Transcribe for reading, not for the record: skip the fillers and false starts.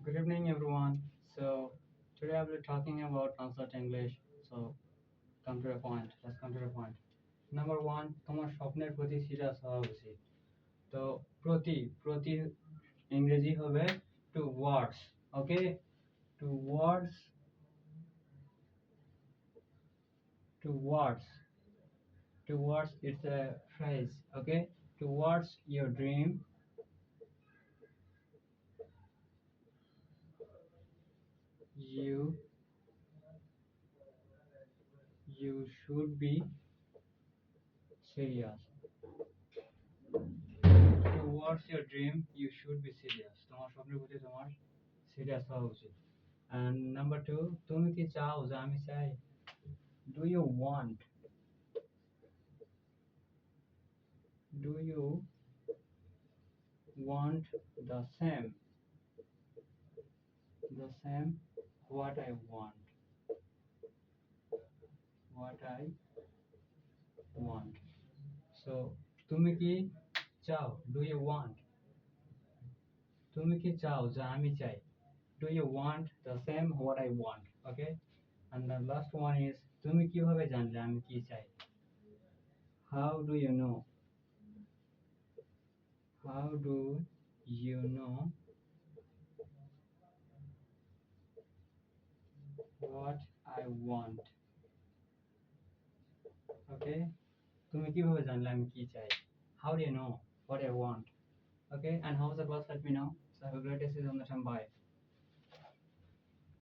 Good evening, everyone. So today I will be talking about Translate English. So come to the point. Let's come to the point. Number one, তোমার স্বপ্নের প্রতি serious হওয়া উচিত। তো প্রতি ইংরেজি হবে towards. Okay, towards towards towards. It's a phrase. Okay, towards your dream. You you should be serious. Towards your dream, you should be serious. তোমার স্বপ্নের প্রতি তোমার সিরিয়াস হওয়া উচিত। And number two, তুমি কি চাও যে আমি চাই? Do you want? Do you want the same? The same what I want. What I want. So তুমি কি চাও? Do you want? তুমি কি চাও যে আমি চাই? Do you want the same what I want? Okay? And the last one is তুমি কিভাবে জানলে আমি কি চাই? How do you know? How do you know what I want? Okay? তুমি কিভাবে জানলে আমি কি চাই? How do you know what I want? Okay? And how's the class? Let me know. So have a great day. See you on the time. Bye.